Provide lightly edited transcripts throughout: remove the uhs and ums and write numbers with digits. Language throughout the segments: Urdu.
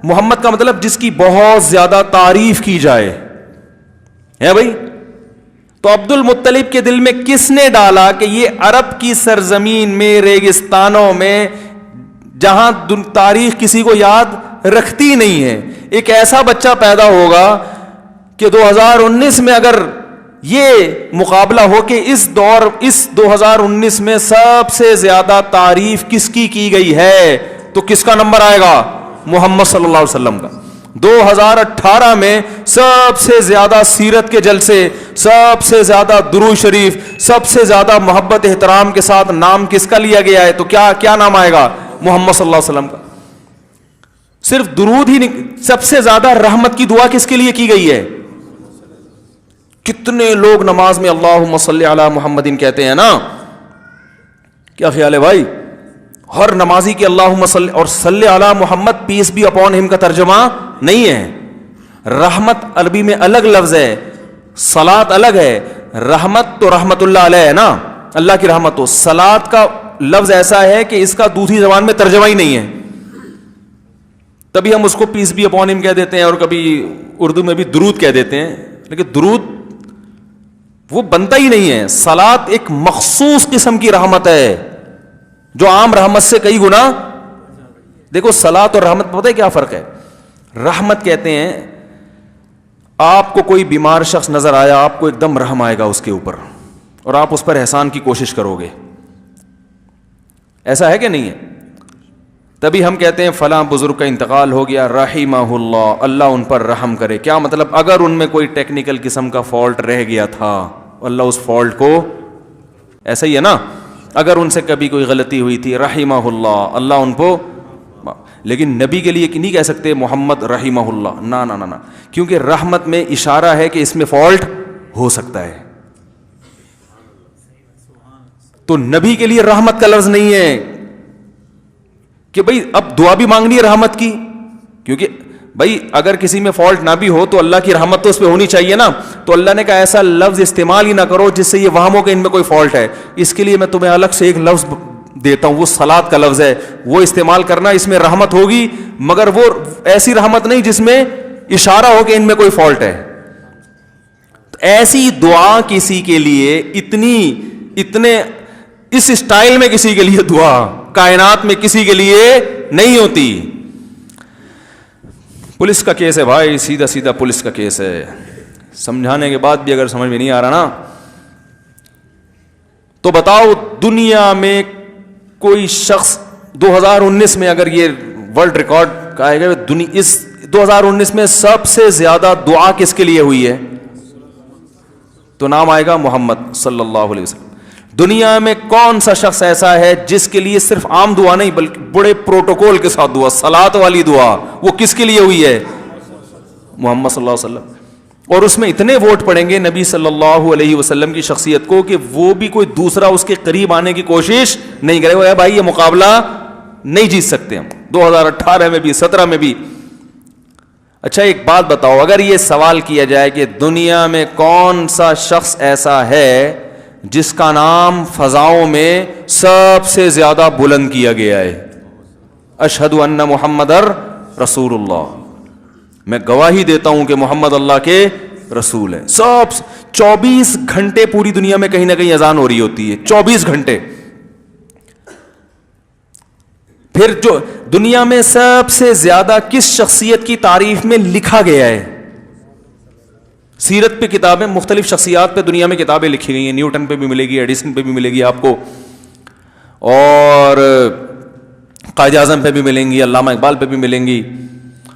محمد کا مطلب جس کی بہت زیادہ تعریف کی جائے ہے بھائی. تو عبد المطلب کے دل میں کس نے ڈالا کہ یہ عرب کی سرزمین میں ریگستانوں میں جہاں تاریخ کسی کو یاد رکھتی نہیں ہے, ایک ایسا بچہ پیدا ہوگا کہ 2019 میں اگر یہ مقابلہ ہو کہ اس 2019 میں سب سے زیادہ تعریف کس کی گئی ہے, تو کس کا نمبر آئے گا؟ محمد صلی اللہ علیہ وسلم کا. 2018 میں سب سے زیادہ سیرت کے جلسے, سب سے زیادہ درود شریف, سب سے زیادہ محبت احترام کے ساتھ نام کس کا لیا گیا ہے؟ تو کیا نام آئے گا؟ محمد صلی اللہ علیہ وسلم کا. صرف درود ہی نہیں, سب سے زیادہ رحمت کی دعا کس کے لیے کی گئی ہے؟ کتنے لوگ نماز میں اللہم صلی علی محمدin کہتے ہیں نا, کیا خیال ہے بھائی؟ ہر نمازی کے اللہم صلی اور صلی علی محمد پیس بی اپون ہم کا ترجمہ نہیں ہے. رحمت عربی میں الگ لفظ ہے, صلاۃ الگ ہے. رحمت تو رحمت اللہ علیہ ہے نا, اللہ کی رحمت. ہو صلاۃ کا لفظ ایسا ہے کہ اس کا دوسری زبان میں ترجمہ ہی نہیں ہے, تبھی ہم اس کو پیس بی اپون ہم کہہ دیتے ہیں, اور کبھی اردو میں بھی درود کہہ دیتے ہیں, لیکن درود وہ بنتا ہی نہیں ہے. صلاۃ ایک مخصوص قسم کی رحمت ہے جو عام رحمت سے کئی گنا. دیکھو صلاۃ اور رحمت پتہ ہے کیا فرق ہے؟ رحمت کہتے ہیں آپ کو کوئی بیمار شخص نظر آیا, آپ کو ایک دم رحم آئے گا اس کے اوپر, اور آپ اس پر احسان کی کوشش کرو گے. ایسا ہے کہ نہیں ہے؟ تبھی ہم کہتے ہیں فلاں بزرگ کا انتقال ہو گیا, رحمہ اللہ, اللہ ان پر رحم کرے. کیا مطلب؟ اگر ان میں کوئی ٹیکنیکل قسم کا فالٹ رہ گیا تھا, اللہ اس فالٹ کو, ایسا ہی ہے نا, اگر ان سے کبھی کوئی غلطی ہوئی تھی رحمہ اللہ, اللہ ان کو. لیکن نبی کے لیے نہیں کہہ سکتے محمد رحمہ اللہ, نا نا نا نا, کیونکہ رحمت میں اشارہ ہے کہ اس میں فالٹ ہو سکتا ہے. تو نبی کے لیے رحمت کا لفظ نہیں ہے کہ بھئی اب دعا بھی مانگنی ہے رحمت کی, کیونکہ بھئی اگر کسی میں فالٹ نہ بھی ہو تو اللہ کی رحمت تو اس پہ ہونی چاہیے نا. تو اللہ نے کہا ایسا لفظ استعمال ہی نہ کرو جس سے یہ وہم ہو کہ ان میں کوئی فالٹ ہے. اس کے لیے میں تمہیں الگ سے ایک لفظ دیتا ہوں, وہ صلاۃ کا لفظ ہے, وہ استعمال کرنا. اس میں رحمت ہوگی مگر وہ ایسی رحمت نہیں جس میں اشارہ ہو کہ ان میں کوئی فالٹ ہے. تو ایسی دعا کسی کے لیے اتنے اس اسٹائل میں کسی کے لیے دعا کائنات میں کسی کے لیے نہیں ہوتی. پولیس کا کیس ہے بھائی, سیدھا سیدھا پولیس کا کیس ہے. سمجھانے کے بعد بھی اگر سمجھ میں نہیں آ رہا نا, تو بتاؤ دنیا میں کوئی شخص 2019 میں اگر یہ ورلڈ ریکارڈ کہا گیا, اس 2019 میں سب سے زیادہ دعا کس کے لیے ہوئی ہے, تو نام آئے گا محمد صلی اللہ علیہ وسلم. دنیا میں کون سا شخص ایسا ہے جس کے لیے صرف عام دعا نہیں بلکہ بڑے پروٹوکول کے ساتھ دعا, صلاۃ والی دعا, وہ کس کے لیے ہوئی ہے؟ محمد صلی اللہ علیہ وسلم. اور اس میں اتنے ووٹ پڑیں گے نبی صلی اللہ علیہ وسلم کی شخصیت کو کہ وہ بھی کوئی دوسرا اس کے قریب آنے کی کوشش نہیں کرے. وہ بھائی یہ مقابلہ نہیں جیت سکتے ہم 2018 میں بھی 17 میں بھی. اچھا ایک بات بتاؤ, اگر یہ سوال کیا جائے کہ دنیا میں کون سا شخص ایسا ہے جس کا نام فضاؤں میں سب سے زیادہ بلند کیا گیا ہے, اشہد ان محمد رسول اللہ, میں گواہی دیتا ہوں کہ محمد اللہ کے رسول ہیں. سب 24 گھنٹے پوری دنیا میں کہیں نہ کہیں اذان ہو رہی ہوتی ہے, 24 گھنٹے. پھر جو دنیا میں سب سے زیادہ کس شخصیت کی تعریف میں لکھا گیا ہے؟ سیرت پہ کتابیں, مختلف شخصیات پہ دنیا میں کتابیں لکھی گئی ہیں. نیوٹن پہ بھی ملے گی, ایڈیسن پہ بھی ملے گی آپ کو, اور قائد اعظم پہ بھی ملیں گی, علامہ اقبال پہ بھی ملیں گی,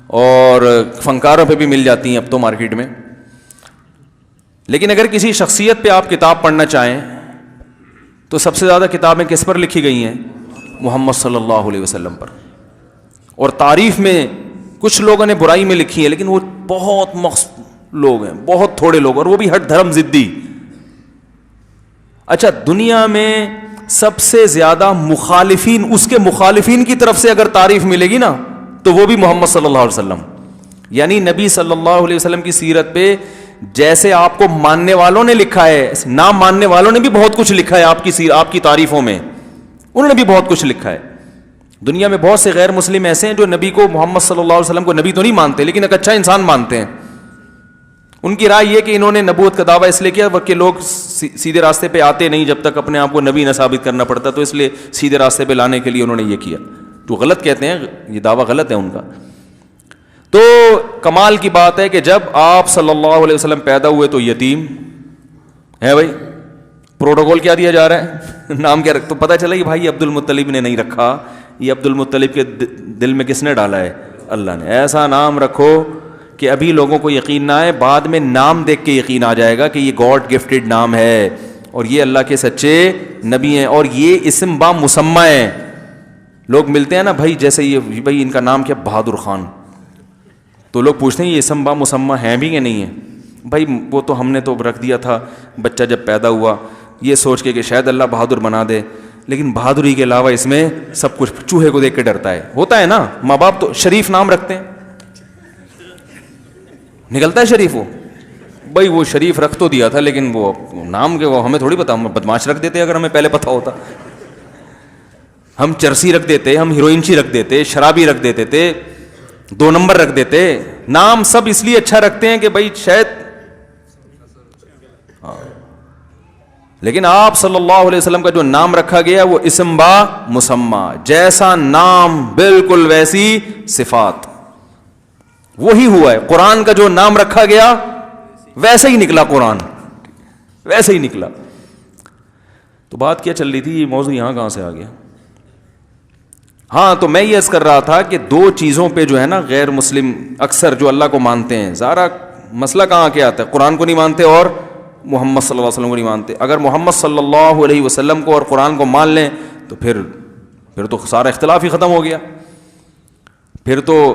اور فنکاروں پہ بھی مل جاتی ہیں اب تو مارکیٹ میں. لیکن اگر کسی شخصیت پہ آپ کتاب پڑھنا چاہیں تو سب سے زیادہ کتابیں کس پر لکھی گئی ہیں؟ محمد صلی اللہ علیہ وسلم پر. اور تعریف میں کچھ لوگوں نے برائی میں لکھی ہے, لیکن وہ بہت لوگ ہیں, بہت تھوڑے لوگ, اور وہ بھی ہٹ دھرم ضدی. اچھا دنیا میں سب سے زیادہ مخالفین, اس کے مخالفین کی طرف سے اگر تعریف ملے گی نا تو وہ بھی محمد صلی اللہ علیہ وسلم. یعنی نبی صلی اللہ علیہ وسلم کی سیرت پہ جیسے آپ کو ماننے والوں نے لکھا ہے, نہ ماننے والوں نے بھی بہت کچھ لکھا ہے آپ کی تعریفوں میں, انہوں نے بھی بہت کچھ لکھا ہے. دنیا میں بہت سے غیر مسلم ایسے ہیں جو نبی کو, محمد صلی اللہ علیہ وسلم کو نبی تو نہیں مانتے, لیکن ایک اچھا انسان مانتے ہیں. ان کی رائے یہ کہ انہوں نے نبوت کا دعویٰ اس لیے کیا کہ لوگ سیدھے راستے پہ آتے نہیں جب تک اپنے آپ کو نبی نہ ثابت کرنا پڑتا, تو اس لیے سیدھے راستے پہ لانے کے لیے انہوں نے یہ کیا. جو غلط کہتے ہیں, یہ دعویٰ غلط ہے ان کا. تو کمال کی بات ہے کہ جب آپ صلی اللہ علیہ وسلم پیدا ہوئے تو یتیم ہے. بھائی پروٹوکول کیا دیا جا رہا ہے, نام کیا رکھ, تو پتہ چلا کہ بھائی عبد المطلب نے نہیں رکھا, یہ عبد المطلب کے دل میں کس نے ڈالا ہے؟ اللہ نے. ایسا نام رکھو کہ ابھی لوگوں کو یقین نہ آئے, بعد میں نام دیکھ کے یقین آ جائے گا کہ یہ گاڈ گفٹڈ نام ہے اور یہ اللہ کے سچے نبی ہیں, اور یہ اسم با مسمہ ہے. لوگ ملتے ہیں نا بھائی, جیسے یہ بھائی ان کا نام کیا, بہادر خان, تو لوگ پوچھتے ہیں یہ اسم با مسمہ ہیں بھی کہ نہیں ہے؟ بھائی وہ تو ہم نے تو رکھ دیا تھا بچہ جب پیدا ہوا یہ سوچ کے کہ شاید اللہ بہادر بنا دے, لیکن بہادری کے علاوہ اس میں سب کچھ. چوہے کو دیکھ کے ڈرتا ہے, ہوتا ہے نا, ماں باپ تو شریف نام رکھتے ہیں, نکلتا ہے شریف. وہ بھائی وہ شریف رکھ تو دیا تھا لیکن وہ نام کے وہ ہمیں تھوڑی پتا, ہم بدماش رکھ دیتے اگر ہمیں پہلے پتہ ہوتا. ہم چرسی رکھ دیتے, ہم ہیروئنچی رکھ دیتے, شرابی رکھ دیتے تھے, 2 نمبر رکھ دیتے. نام سب اس لیے اچھا رکھتے ہیں کہ بھائی شاید, لیکن آپ صلی اللہ علیہ وسلم کا جو نام رکھا گیا وہ اسم با مسمہ, جیسا نام بالکل ویسی صفات, وہی ہوا ہے. قرآن کا جو نام رکھا گیا ویسے ہی نکلا, قرآن ویسے ہی نکلا. تو بات کیا چل رہی تھی, یہ موضوع یہاں کہاں سے آ گیا؟ ہاں, تو میں یہ عرض کر رہا تھا کہ 2 چیزوں پہ جو ہے نا غیر مسلم اکثر جو اللہ کو مانتے ہیں, ذرا مسئلہ کہاں کیا آتا ہے, قرآن کو نہیں مانتے اور محمد صلی اللہ علیہ وسلم کو نہیں مانتے. اگر محمد صلی اللہ علیہ وسلم کو اور قرآن کو مان لیں تو پھر تو سارا اختلاف ہی ختم ہو گیا, پھر تو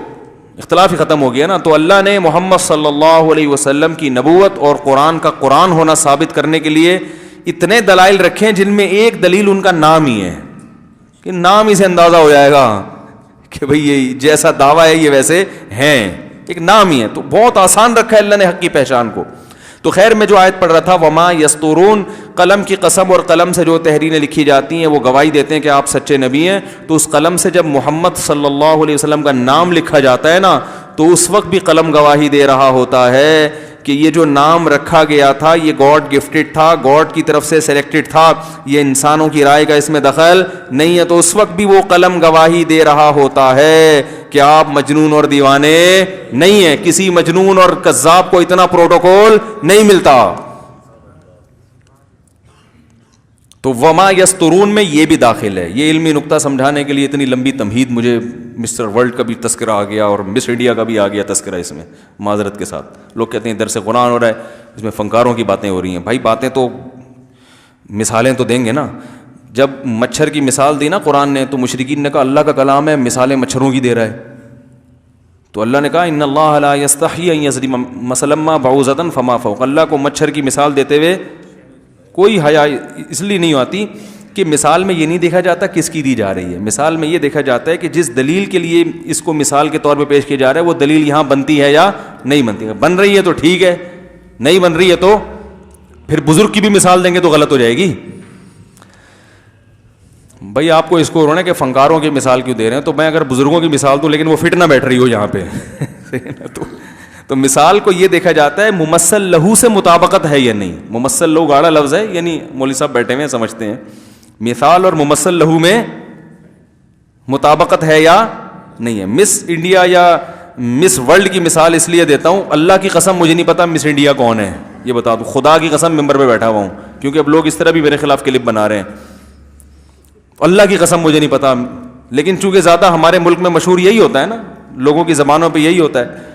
اختلاف ہی ختم ہو گیا نا. تو اللہ نے محمد صلی اللہ علیہ وسلم کی نبوت اور قرآن کا قرآن ہونا ثابت کرنے کے لیے اتنے دلائل رکھے ہیں, جن میں ایک دلیل ان کا نام ہی ہے, کہ نام ہی سے اندازہ ہو جائے گا کہ بھئی یہ جیسا دعویٰ ہے یہ ویسے ہیں, ایک نام ہی ہے. تو بہت آسان رکھا ہے اللہ نے حق کی پہچان کو. تو خیر میں جو آیت پڑھ رہا تھا, وما یسترون, قلم کی قسم, اور قلم سے جو تحریریں لکھی جاتی ہیں وہ گواہی دیتے ہیں کہ آپ سچے نبی ہیں. تو اس قلم سے جب محمد صلی اللہ علیہ وسلم کا نام لکھا جاتا ہے نا, تو اس وقت بھی قلم گواہی دے رہا ہوتا ہے کہ یہ جو نام رکھا گیا تھا یہ گاڈ گفٹڈ تھا, گاڈ کی طرف سے سلیکٹڈ تھا, یہ انسانوں کی رائے کا اس میں دخل نہیں ہے. تو اس وقت بھی وہ قلم گواہی دے رہا ہوتا ہے کہ آپ مجنون اور دیوانے نہیں ہیں. کسی مجنون اور کذاب کو اتنا پروٹوکول نہیں ملتا. تو وما یسترون میں یہ بھی داخل ہے. یہ علمی نقطہ سمجھانے کے لیے اتنی لمبی تمہید, مجھے مسٹر ورلڈ کا بھی تذکرہ آ گیا اور مس انڈیا کا بھی آ گیا تذکرہ اس میں, معذرت کے ساتھ. لوگ کہتے ہیں درس قرآن ہو رہا ہے, اس میں فنکاروں کی باتیں ہو رہی ہیں. بھائی باتیں تو, مثالیں تو دیں گے نا. جب مچھر کی مثال دی نا قرآن نے, تو مشرکین نے کہا اللہ کا کلام ہے, مثالیں مچھروں کی دے رہا ہے. تو اللہ نے کہا ان اللہ لا یستحی ان یضرب مثلا ما بعوضۃ فما فوق, اللہ کو مچھر کی مثال دیتے ہوئے کوئی حیا اس لیے نہیں آتی کہ مثال میں یہ نہیں دیکھا جاتا کس کی دی جا رہی ہے. مثال میں یہ دیکھا جاتا ہے کہ جس دلیل کے لیے اس کو مثال کے طور پہ پیش کیا جا رہا ہے وہ دلیل یہاں بنتی ہے یا نہیں بنتی ہے. بن رہی ہے تو ٹھیک ہے, نہیں بن رہی ہے تو پھر بزرگ کی بھی مثال دیں گے تو غلط ہو جائے گی. بھائی آپ کو اس کو انہوں نے کہ فنکاروں کی مثال کیوں دے رہے ہیں, تو میں اگر بزرگوں کی مثال دوں لیکن وہ فٹ نہ بیٹھ رہی ہو یہاں پہ تو مثال کو یہ دیکھا جاتا ہے ممثل لہو سے مطابقت ہے یا نہیں. ممثل لہو گاڑا لفظ ہے, یعنی مولوی صاحب بیٹھے ہوئے سمجھتے ہیں. مثال اور ممثل لہو میں مطابقت ہے یا نہیں ہے. مس انڈیا یا مس ورلڈ کی مثال اس لیے دیتا ہوں, اللہ کی قسم مجھے نہیں پتا مس انڈیا کون ہے, یہ بتا دوں, خدا کی قسم ممبر پہ بیٹھا ہوا ہوں, کیونکہ اب لوگ اس طرح بھی میرے خلاف کلپ بنا رہے ہیں. اللہ کی قسم مجھے نہیں پتا, لیکن چونکہ زیادہ ہمارے ملک میں مشہور یہی ہوتا ہے نا, لوگوں کی زبانوں پہ یہی ہوتا ہے.